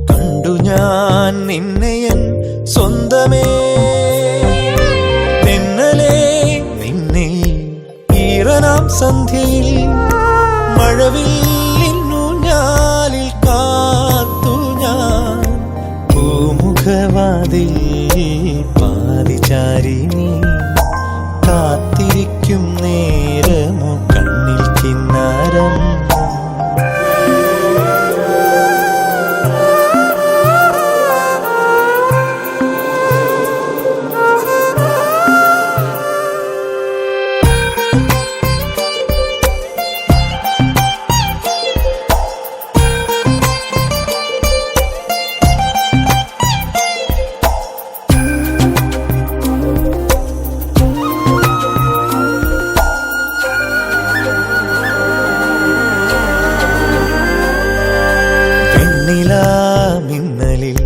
കണ്ടു ഞാൻ നിന്നെയൻ സ്വന്തമേ, നിന്നലേ നിന്നെ ഈറനാം സന്ധ്യയിൽ മഴവില്ലൂഞ്ഞാലിൽ കാത്തു ഞാൻ, പൂമുഖവാതിൽ പാതിചാരി നീ കാത്തിരിക്കും നേരമോ കണ്ണിൽ കിന്നാരം. മിന്നലിൽ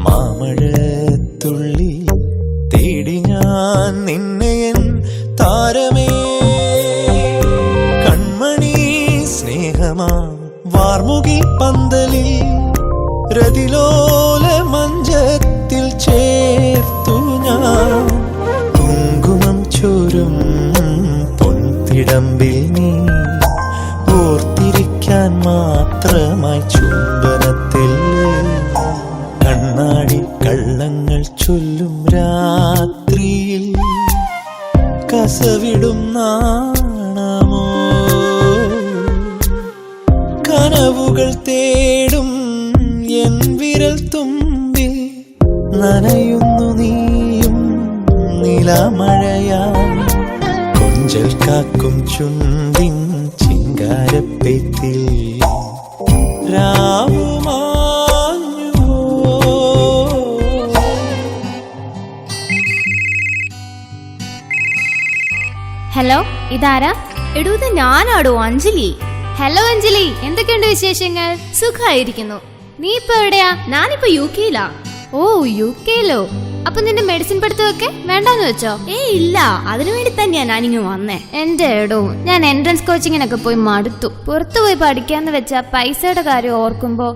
മാമഴത്തുള്ളി തേടി ഞാൻ നിന്നെയൻ താരമേ, കൺമണി സ്നേഹമാ വാർമുകിൽ പന്തലിൽ രതിലോല മഞ്ചത്തിൽ ചേർത്തു ഞാൻ, കുങ്കുമം ചോരും പൊൻതിടമ്പിൽ നീ ഓർത്തിരിക്കാൻ മാത്രമായി ചുംബനത്തിൽ. കണ്ണാടി കള്ളങ്ങൾ ചൊല്ലും രാത്രിയിൽ കസവിടും നാണമോ, കനവുകൾ തേടും എൻ വിരൽ തുമ്പിൽ നനയുന്നു നീയും നിലമഴയാ, കൊഞ്ചൽ കാക്കും ചുണ്ടിൻ ചിങ്കാരപ്പെയ്ത്തിൽ രാവുമാഞ്ഞു. ഹലോ, ഇതാരാ? എടൂ, ഇത് ഞാനാടോ, അഞ്ജലി. ഹലോ അഞ്ജലി, എന്തൊക്കെയുണ്ട് വിശേഷങ്ങൾ? സുഖായിരിക്കുന്നു. നീ ഇപ്പൊ എവിടെയാ? ഞാനിപ്പോ UK-ലാ. ഓ, UK-ലോ? അപ്പൊ നിന്റെ മെഡിസിൻ പഠിത്തമൊക്കെ വേണ്ടാന്ന് വെച്ചോ? ഇല്ല, അതിനുവേണ്ടി തന്നെയാ ഞാനിങ്ങ് വന്നേ. എന്റെ എടോ, ഞാൻ എൻട്രൻസ് കോച്ചിങ്ങിനൊക്കെ പോയി മടുത്തു. പുറത്തുപോയി പഠിക്കാന്ന് വെച്ചാ പൈസയുടെ കാര്യം ഓർക്കുമ്പോ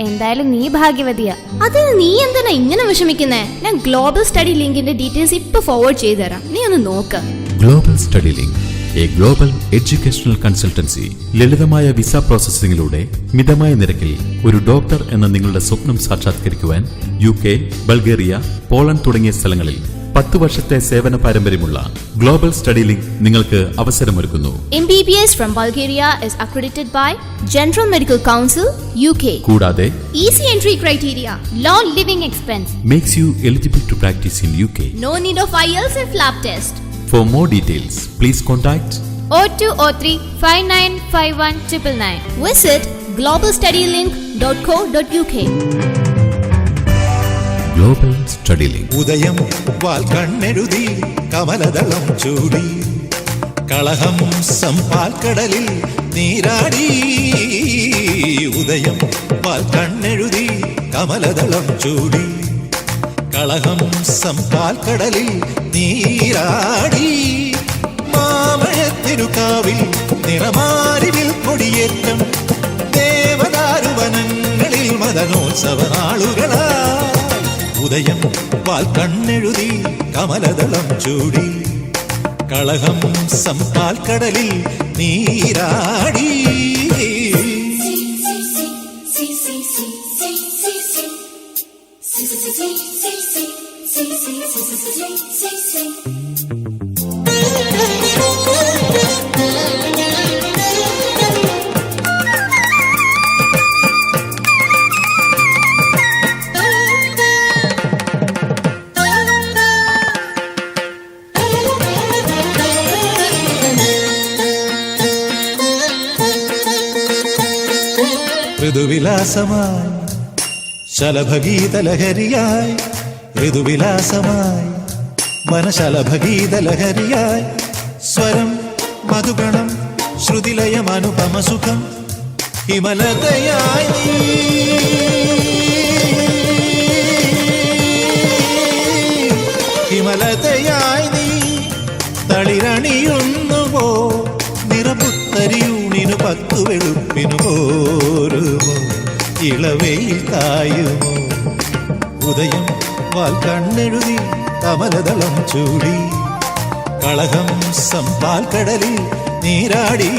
എന്തായാലും നീ ഭാഗ്യവതിയാ. അതിന് നീ എന്തിനാ ഇങ്ങനെ വിഷമിക്കുന്നേ? ഞാൻ ഗ്ലോബൽ സ്റ്റഡി ലിങ്കിന്റെ ഡീറ്റെയിൽസ് ഇപ്പൊ ഫോർവേഡ് ചെയ്തു തരാം, നീ ഒന്ന് നോക്ക്. Global study link, A global educational consultancy. ലളിതമായ വിസ പ്രോസസ്സിംഗിലൂടെ മിതമായ നിരക്കിൽ ഒരു ഡോക്ടർ എന്ന നിങ്ങളുടെ സ്വപ്നം സാക്ഷാത്കരിക്കുവാൻ UK, ബൾഗേറിയ, പോളണ്ട് തുടങ്ങിയ സ്ഥലങ്ങളിൽ 10 വർഷത്തെ സേവന പാരമ്പര്യമുള്ള ഗ്ലോബൽ സ്റ്റഡി ലിങ്ക് നിങ്ങൾക്ക് അവസരമൊരുക്കുന്നു. MBBS from Bulgaria is accredited by General Medical Council, UK. കൂടാതെ easy entry criteria, low living expense, makes you eligible to practice in UK. no need of IELTS and flap test. For more details, please contact 0203 5951 Visit globalstudylink.co.uk. Global study link. ഉദയം വാൽ കണ്ണെഴുതി കമലദളം ചൂടി കളഹം സമ്പാൽക്കടലിൽ നീരാടി. ഉദയം വാൽ കണ്ണെഴുതി കമലദളം ചൂടി കളഹം സമ്പാൽക്കടലിൽ നീരാടി. മാമഴത്തിരുക്കാവിൽ നിറമാരിവിൽ കൊടിയേറ്റം ദേവദാരുവനങ്ങളിൽ മദനോത്സവ നാളുകളാ. ഉദയം വാൽ കണ്ണെഴുതി കമലദളം ചൂടി കളഹം സമ്പാൽക്കടലിൽ നീരാടി. ഋതുവിലാസമായി ശലഭഗീതലഹരിയായി ഋതുവിലാസമായി വനശലഭഗീതലഹരിയായി സ്വരം മധുഗണം ശ്രുതിലയമനുപമസുഖം ഹിമലതയായി നീ. ഹിമലതയായി നീ തളിരണിയുന്നുവോ നിറപുത്തരിയൂണിനു 10 വെളുപ്പിനു പോരുമോ ഇളവയിൽ കായുമോ. ഉദയം വാൽ കണ്ണെഴുതി കമലദളം ചൂടി കളഹം സമ്പാൽക്കടലിൽ നീരാടി.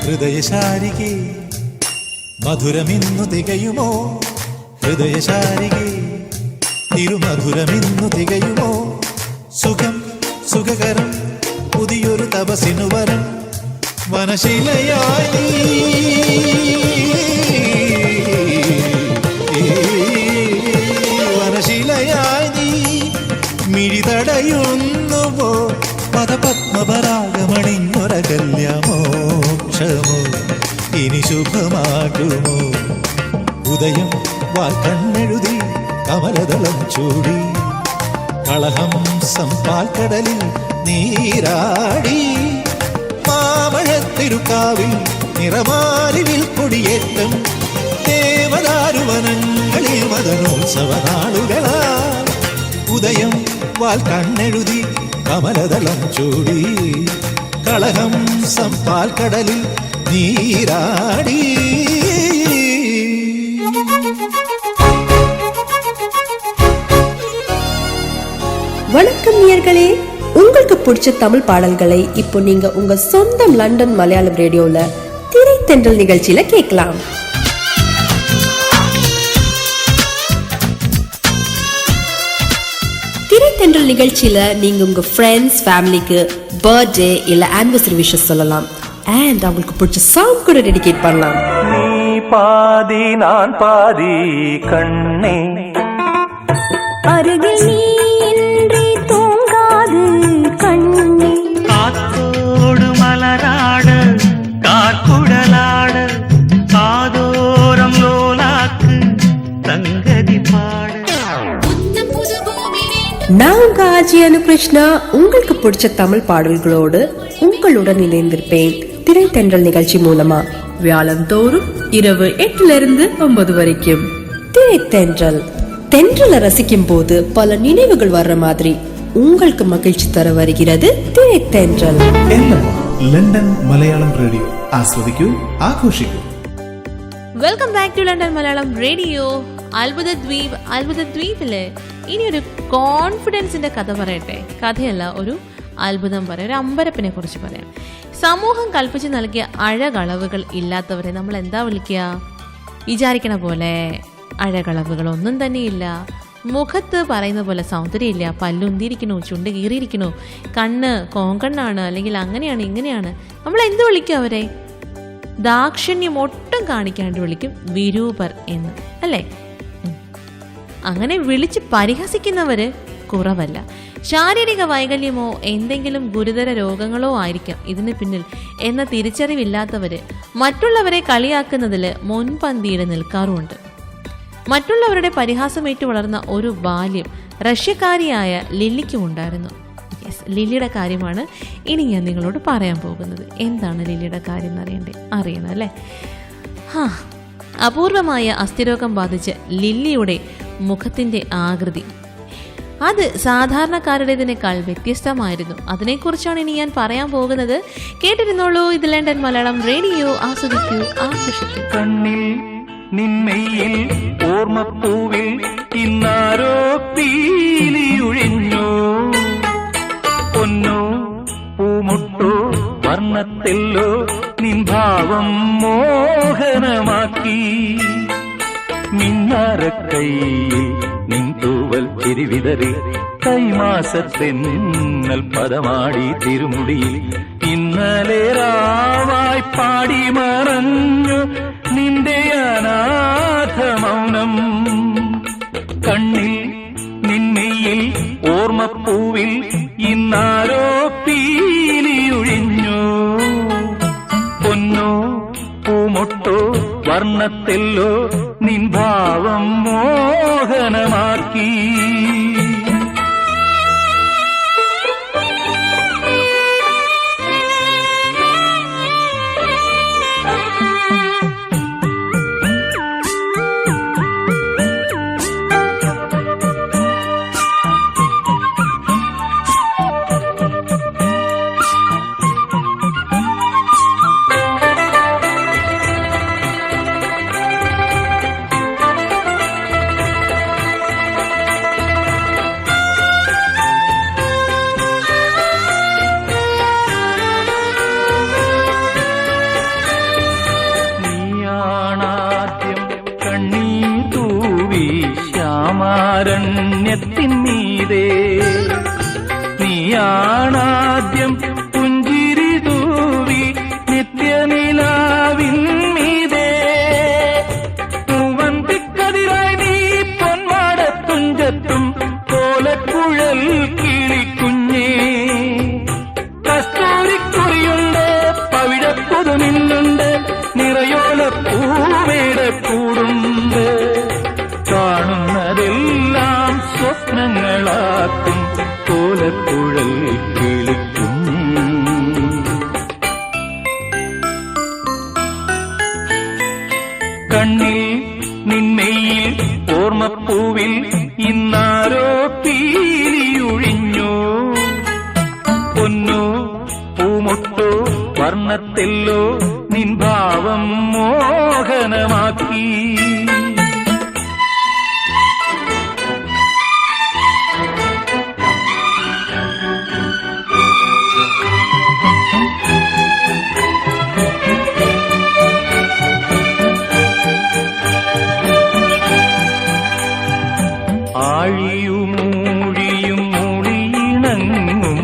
ഹൃദയശാരികേ മധുരമിന്നു തികയുമോ. ഹൃദയശാരികേ തിരുമധുരമിന്നു തികയുമോ. സുഖം സുഖകരം പുതിയൊരു തപസിനു വരം വനശിലയായി നീ. വനശിലയായി നീ മിഴി തടയുന്നുവോ പദപത്മപരാഗമണിഞ്ഞൊരകല്യമോക്ഷമോ ഇനി ശുഭമാകുമോ. ഉദയം വാൽ കണ്ണെഴുതി കമലദളം ചൂടി കളഹം സമ്പാൽക്കടലിൽ നീരാടി. മാമഴത്തിരുക്കാവിൽ നിറമാരിവിൽ കൊടിയേറ്റം ദേവദാരുവനങ്ങളിൽ മദനോത്സവ നാളുകളാ. ഉദയം വാൽ കണ്ണെഴുതി കമലദളം ചൂടി കളഹം സമ്പാൽക്കടലിൽ നീരാടി. வணக்கம் நேயர்களே, உங்களுக்கு பிடிச்ச தமிழ் பாடல்களை இப்போ நீங்க உங்க சொந்தம் லண்டன் மலையாளம் ரேடியோல திரைத்தென்றல் நிகழ்ச்சியில கேட்கலாம். திரைத்தென்றல் நிகழ்ச்சியில நீங்க உங்க ஃப்ரெண்ட்ஸ் ஃபேமிலிக்கு பர்த்டே இல்ல ஆனிவர்சரி விஷஸ் சொல்லலாம். அண்ட் அவங்களுக்கு பிடிச்ச சாங் கூட டெடிகேட் பண்ணலாம். நீ பாதி நான் பாதி கண்ணே அருகில் நீ இன்றி தூங்காது கண்ணே. காத்தோடு மலராட காற்குடலாட காதோரம் லோலாக்கு சங்கதி பாட. நான் உங்க ஆஜி அனுகிருஷ்ணா உங்களுக்கு பிடிச்ச தமிழ் பாடல்களோடு உங்களுடன் இணைந்திருப்பேன் திரைத்தென்றல் நிகழ்ச்சி மூலமா வியாழந்தோறும் இரவு 8 வரைக்கும். திரைத்தென்றல் தென்றலை ரசிக்கும் போது பல நினைவுகள் வர்ற மாதிரி உங்களுக்கு மகிழ்ச்சி தர வருகிறது திரைத்தென்றல். ലണ്ടൻ മലയാളം റേഡിയോ ആസ്വദിക്കൂ, ആഘോഷിക്കൂ. Welcome back to London Malayalam radio. അത്ഭുത ദ്വീപില് ഇനി ഒരു കോൺഫിഡൻസിന്റെ കഥ പറയട്ടെ. കഥയല്ല, ഒരു അത്ഭുതം പറയാം, ഒരു അമ്പരപ്പിനെ കുറിച്ച് പറയാം. സമൂഹം കൽപ്പിച്ച് നൽകിയ അഴകളവുകൾ ഇല്ലാത്തവരെ നമ്മൾ എന്താ വിളിക്കുക? വിചാരിക്കണ പോലെ അഴകളവുകളൊന്നും തന്നെയില്ല. മുഖത്ത് പറയുന്ന പോലെ സൗന്ദര്യമില്ല, പല്ലുന്തിരിക്കണു, ചുണ്ട് കീറിയിരിക്കണു, കണ്ണ് കോങ്കണ്ണാണ്, അല്ലെങ്കിൽ അങ്ങനെയാണ് ഇങ്ങനെയാണ്. നമ്മൾ എന്ത് വിളിക്കും അവരെ? ദാക്ഷിണ്യം ഒട്ടും കാണിക്കാണ്ട് വിളിക്കും വിരൂപർ എന്ന്, അല്ലേ? അങ്ങനെ വിളിച്ച് പരിഹസിക്കുന്നവര് കുറവല്ല. ശാരീരിക വൈകല്യമോ എന്തെങ്കിലും ഗുരുതര രോഗങ്ങളോ ആയിരിക്കാം ഇതിന് പിന്നിൽ എന്ന തിരിച്ചറിവില്ലാത്തവര് മറ്റുള്ളവരെ കളിയാക്കുന്നതിൽ മുൻപന്തിയിൽ നിൽക്കാറുമുണ്ട്. മറ്റുള്ളവരുടെ പരിഹാസമേറ്റു വളർന്ന ഒരു ബാല്യം റഷ്യക്കാരിയായ ലില്ലിക്കും ഉണ്ടായിരുന്നു. ലില്ലിയുടെ കാര്യമാണ് ഇനി ഞാൻ നിങ്ങളോട് പറയാൻ പോകുന്നത്. എന്താണ് ലില്ലിയുടെ കാര്യം അറിയണം അല്ലേ? അപൂർവമായ അസ്ഥിരോഗം ബാധിച്ച ലില്ലിയുടെ മുഖത്തിന്റെ ആകൃതി അത് സാധാരണക്കാരുടേതിനേക്കാൾ വ്യത്യസ്തമായിരുന്നു. അതിനെക്കുറിച്ചാണ് ഇനി ഞാൻ പറയാൻ പോകുന്നത്. കേട്ടിരുന്നോളൂ. ഇത് ലണ്ടൻ മലയാളം റേഡിയോ. ആസ്വദിക്കൂ, ആകർഷിക്കൂ. കണ്ണിൽ നിന്മയിൽ ഓർമ്മപ്പൂവിൽ ഇന്നാരോ പീലിയൊഴിഞ്ഞു. പൊന്നോ പൂമുട്ടോ വർണ്ണത്തെല്ലോ നിൻഭാവം മോഹനമാക്കി. മിന്നാരക്കൈയിൽ നിൻ തൂവൽ ചിരിവിതറി കൈമാസത്തെന്നൽ പദമാടി തിരുമുടിയിൽ ഇന്നലെ രാവായി പാടി മറഞ്ഞു നിന്റെ അനാഥ മൗനം. കണ്ണിൽ നിന്മയിൽ ഓർമ്മപ്പൂവിൽ ഇന്നാരോ പീലിയൊഴിഞ്ഞു. പൊന്നോ പൂമൊട്ടോ വർണ്ണത്തെല്ലോ നിൻ ഭാവം മോഹനമാക്കി. ശ്യാമാരണ്യത്തിന്മീതേ നീയാണാദ്യം പുഞ്ചിരി തൂവി നിത്യനിലാവിൻ മീതേ. പൂവന്തിക്കതിരായി നീ പൊന്മാടത്തുഞ്ചത്തും കോലക്കുഴൽ കിളിക്കുഞ്ഞേ. കസ്തൂരിക്കുറിയുണ്ട്, പവിഴപ്പുതുമിന്നുണ്ട്, നിറയോലപ്പൂവേട കൂടുണ്ട്. കാണുന്നതെല്ലാം സ്വപ്നങ്ങളാക്കും കോലക്കുഴൽ കിളിക്കും. കണ്ണിൽ നിന്മയിൽ ഓർമ്മപ്പൂവിൽ ഇന്നാരോ പീലിയൊഴിഞ്ഞു. പൊന്നോ പൂമൊട്ടോ വർണ്ണത്തെല്ലോ നിൻ ഭാവം മോഹനമാക്കി. ആഴിയുമൂഴിയും മൂളിയിണങ്ങും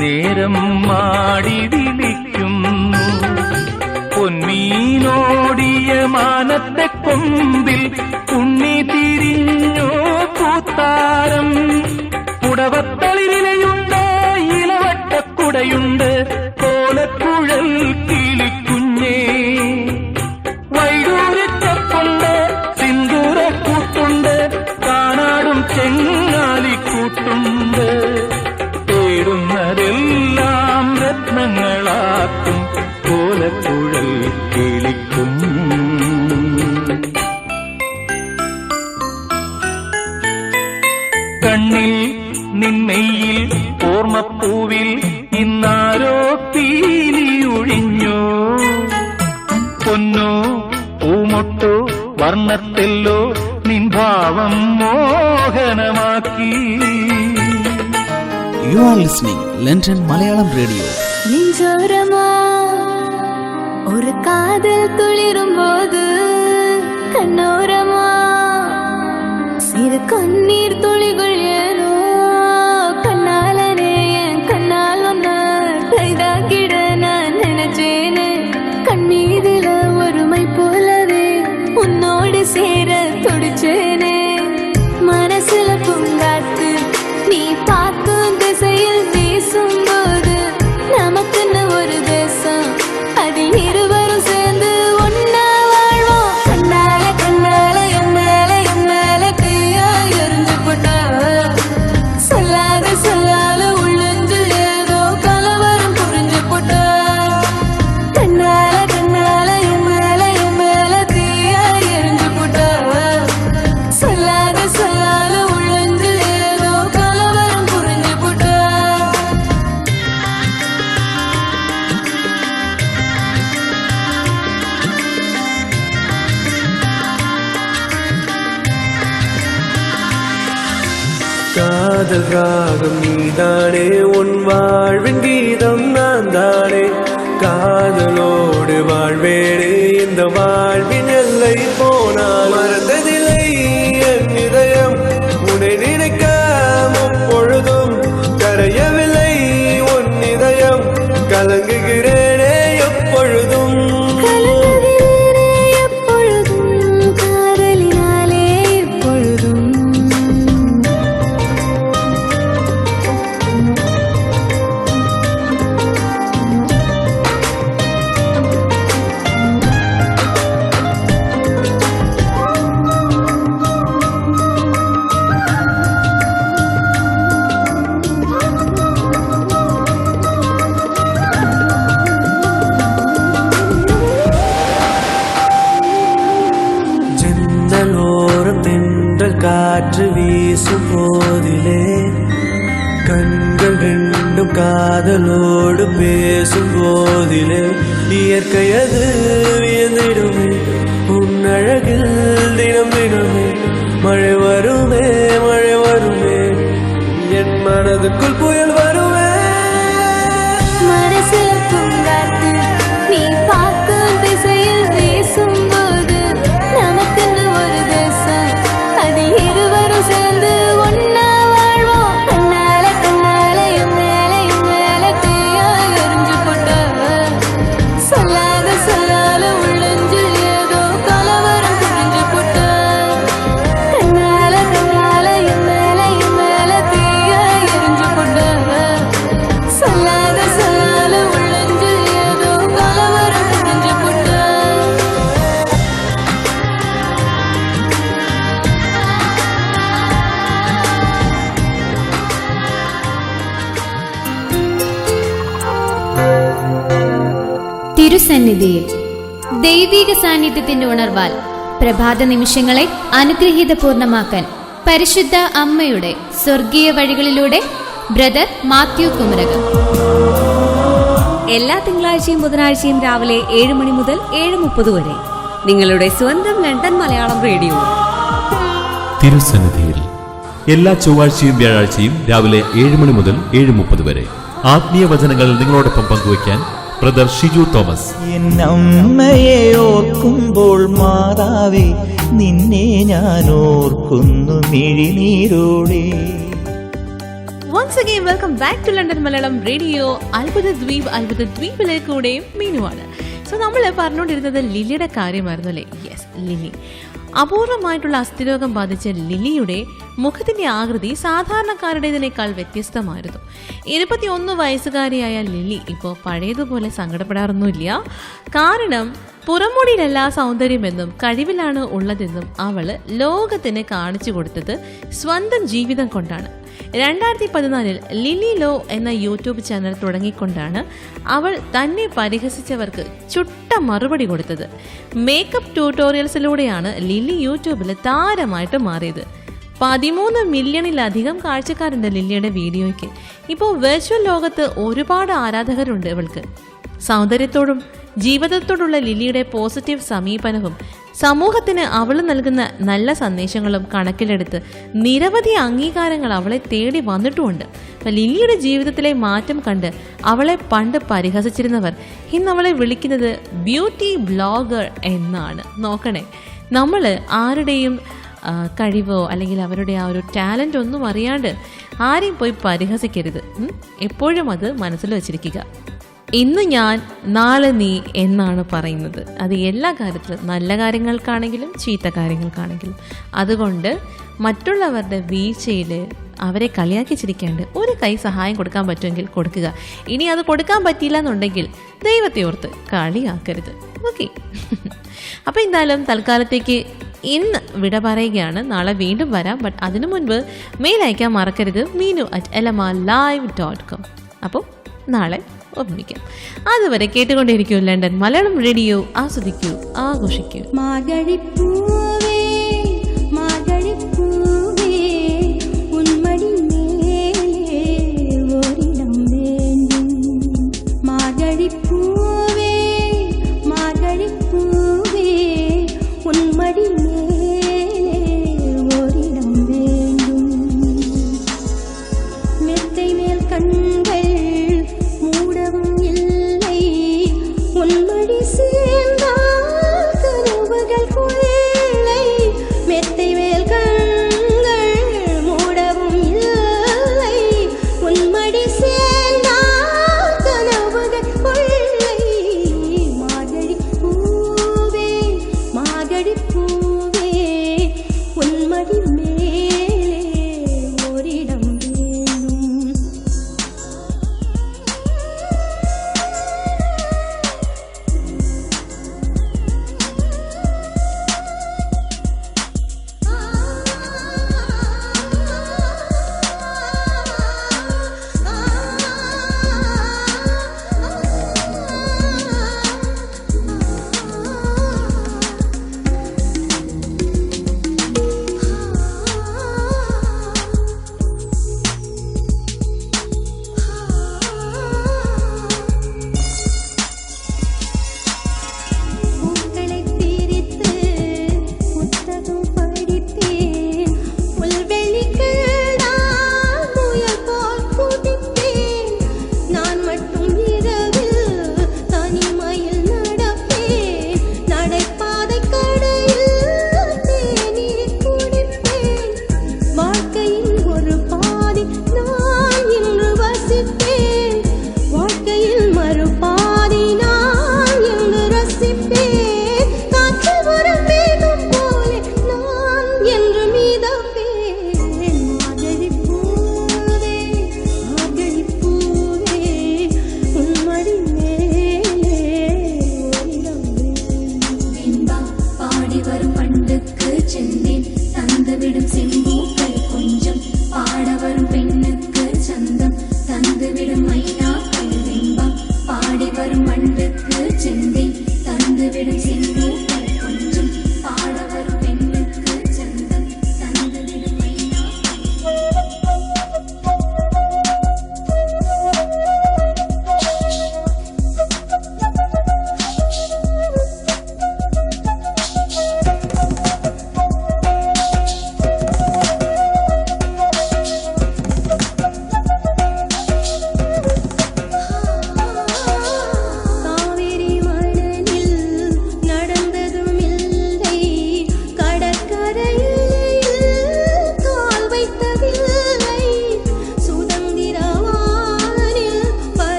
നേരം മാടി വിളിക്കുന്നു. പൊന്മീനോടിയ മാനത്തെ കൊമ്പിൽ ഉണ്ണി തിരിഞ്ഞു പൂത്താരം. പുടവത്തളിരിലയുണ്ട്, ഇലവട്ടക്കുടയുണ്ട്, കോലക്കുഴൽ കിളിക്കുഞ്ഞേ. വൈഡൂര്യച്ചപ്പുണ്ട്, സിന്ദൂരക്കൂട്ടുണ്ട്, കാണാടും ചെങ്ങാലിക്കൂട്ടുണ്ട്. തേടുന്നതെല്ലാം രത്നങ്ങളാക്കും കോലക്കുഴൽ കിളിക്കും. കണ്ണിൽ നിന്മയിൽ ഓർമ്മപ്പൂവിൽ ഇന്നാരോ പീലിയൊഴിഞ്ഞു. പൊന്നോ പൂമൊട്ടോ വർണ്ണത്തെല്ലോ നിൻ ഭാവം മോഹനമാക്കി. You are listening London Malayalam radio. நெஞ்சோரமா ஒரு காதல் துளிரும் போது கண்ணோரமா சிறு கண்ணீர் துளிகள் ஏனோ கண்ணாலனே என் கண்ணால் ஒன்ன கைதாக்கிட நான் நினைச்சேனே. கண் மீதுல ஒருமை போலவே உன்னோடு சேர துடிச்சேனே. மனசுல பூங்காத்து நீ பார்க்கும் திசையில் வீசும்போது நமக்குன்னு ஒரு தேசம் அதில் இருவரும் சேர்ந்து ஒன்னா வாழ்வோம். கண்ணால கண்ணால என் மேல தீயா எரிஞ்சு போட்டா சொல்லாத சொல்லால உள்ளுஞ்சு ஏதோ கலவரம் புரிஞ்சு போட்டா. கண்ணால கண்ணால என் மேல தீயா எரிஞ்சு போட்டா சொல்லாத சொல்லால உள்ளுஞ்சு ஏதோ கலவரம் புரிஞ்சு போட்டா. காதல் ராகம் நீதானே, உன் வாழ்வின் கீதம் நான் தானே. காதலோடு வாழ்வேனே, இந்த வாழ்வின் எல்லை போனால் மறந்ததில்லை என் இதயம். உன்னை நினைக்காம பொழுதும் கரையவில்லை உன் இதயம். கலங்குகிறேனே எப்பொழுதும் காதலினாலே எப்பொழுதும். ஜன்னலோரம் தென்றல் காற்று வீசும் போதிலே கண்கள் ரெண்டும் காதலோடு பேசும் போதிலே இயற்கையது வியந்திடுமே உன் அழகில் தினம் தினமே. மழை வருமே என் மனதுக்குள் புயல் வருமே. மனசுல பூங்காத்து நீ பார்க்கும் திசையில் வீசும்போது நமக்குன்னு ஒரு தேசம் அதில் இருவரும் சேர்ந்து ஒன்னா வாழ்வோம். கண்ணால கண்ணால என் மேல தீயா எரிஞ்சு போட்டா சொல்லாத சொல்லால உள்ளுஞ்சு ஏதோ கலவரம் புரிஞ்சு போட்டா. கண்ணால கண்ணால என் மேல தீயா எரிஞ்சு போட்டா சொல்லாத சொல்லால உள்ளுஞ்சு ஏதோ கலவரம் புரிஞ்சு போட்டா. തിരുസന്നിധിയിൽ ദൈവിക സാന്നിധ്യത്തിന്റെ ഉണർവാൽ പ്രഭാത നിമിഷങ്ങളെ അനുഗ്രഹീതപൂർണമാക്കാൻ പരിശുദ്ധ അമ്മയുടെ സ്വർഗീയ വഴികളിലൂടെ ബ്രദർ മാത്യു കുമരകം. എല്ലാ തിങ്കളാഴ്ചയും ബുധനാഴ്ചയും രാവിലെ 7 മണി മുതൽ 7:30 വരെ നിങ്ങളുടെ സ്വന്തം ലണ്ടൻ മലയാളം റേഡിയോ. തിരുസന്നിധിയിൽ എല്ലാ ചൊവ്വാഴ്ചയും വ്യാഴാഴ്ചയും രാവിലെ 7 മണി മുതൽ 7:30 വരെ ആത്മീയ വചനങ്ങൾ നിങ്ങളോടൊപ്പം പങ്കുവയ്ക്കാൻ ബ്രദർ ഷിജു തോമസ്. എന്നമ്മയെ ഓർക്കുമ്പോൾ മാതാവേ നിന്നെ ഞാൻ ഓർക്കുന്നു മിഴിനീരോടെ. Once again, welcome back to London Malayalam Radio. അത്ഭുത ദ്വീപിലെ കൂടെയും മീനുവാണ്. സോ നമ്മൾ പറഞ്ഞുകൊണ്ടിരുന്നത് ലിലിയുടെ കാര്യമായിരുന്നു അല്ലേ? യെസ്, ലിലി. അപൂർവമായിട്ടുള്ള അസ്ഥിരോഗം ബാധിച്ച ലിലിയുടെ മുഖത്തിന്റെ ആകൃതി സാധാരണക്കാരുടേതിനേക്കാൾ വ്യത്യസ്തമായിരുന്നു. 21 വയസ്സുകാരിയായ ലിലി ഇപ്പോൾ പഴയതുപോലെ സങ്കടപ്പെടാറൊന്നുമില്ല. കാരണം പുറമൊടിയിലല്ല സൗന്ദര്യമെന്നും കഴിവിലാണ് ഉള്ളതെന്നും അവള് ലോകത്തിന് കാണിച്ചു കൊടുത്തത് സ്വന്തം ജീവിതം കൊണ്ടാണ്. 2014 ലിലി ലോ എന്ന യൂട്യൂബ് ചാനൽ തുടങ്ങിക്കൊണ്ടാണ് അവൾ തന്നെ പരിഹസിച്ചവർക്ക് ചുട്ട മറുപടി കൊടുത്തത്. മേക്കപ്പ് ട്യൂട്ടോറിയൽസിലൂടെയാണ് ലിലി യൂട്യൂബിൽ താരമായിട്ട് മാറിയത്. 13 മില്യണിലധികം കാഴ്ചക്കാരുണ്ട് ലില്ലിയുടെ വീഡിയോയ്ക്ക്. ഇപ്പോൾ വെർച്വൽ ലോകത്ത് ഒരുപാട് ആരാധകരുണ്ട് ഇവൾക്ക്. സൗന്ദര്യത്തോടും ജീവിതത്തോടുള്ള ലില്ലിയുടെ പോസിറ്റീവ് സമീപനവും സമൂഹത്തിന് അവൾ നൽകുന്ന നല്ല സന്ദേശങ്ങളും കണക്കിലെടുത്ത് നിരവധി അംഗീകാരങ്ങൾ അവളെ തേടി വന്നിട്ടുമുണ്ട്. ലില്ലിയുടെ ജീവിതത്തിലെ മാറ്റം കണ്ട് അവളെ പണ്ട് പരിഹസിച്ചിരുന്നവർ ഇന്ന് അവളെ വിളിക്കുന്നത് ബ്യൂട്ടി ബ്ലോഗർ എന്നാണ്. നോക്കണേ, നമ്മൾ ആരുടെയും കഴിവോ അല്ലെങ്കിൽ അവരുടെ ആ ഒരു ടാലൻ്റ് ഒന്നും അറിയാണ്ട് ആരെയും പോയി പരിഹസിക്കരുത്. എപ്പോഴും അത് മനസ്സിൽ വച്ചിരിക്കുക. ഇന്ന് ഞാൻ നാളെ നീ എന്നാണ് പറയുന്നത്. അത് എല്ലാ കാര്യത്തിലും, നല്ല കാര്യങ്ങൾക്കാണെങ്കിലും ചീത്ത കാര്യങ്ങൾക്കാണെങ്കിലും. അതുകൊണ്ട് മറ്റുള്ളവരുടെ വീഴ്ചയിൽ അവരെ കളിയാക്കി ചിരിക്കാണ്ട് ഒരു കൈ സഹായം കൊടുക്കാൻ പറ്റുമെങ്കിൽ കൊടുക്കുക. ഇനി അത് കൊടുക്കാൻ പറ്റിയില്ല എന്നുണ്ടെങ്കിൽ ദൈവത്തെ ഓർത്ത് കളിയാക്കരുത്. ഓക്കെ. അപ്പോൾ എന്തായാലും തൽക്കാലത്തേക്ക് ഇന്ന് വിട പറയുകയാണ്. നാളെ വീണ്ടും വരാം. ബട്ട് അതിനു മുൻപ് മെയിൽ അയക്കാൻ മറക്കരുത്, meenu@lmrlive.com. അപ്പോൾ നാളെ ഒന്നിക്കാം. അതുവരെ കേട്ടുകൊണ്ടേയിരിക്കൂ ലണ്ടൻ മലയാളം റേഡിയോ. ആസ്വദിക്കൂ, ആഘോഷിക്കൂ. മാർഗഴിപ്പൂ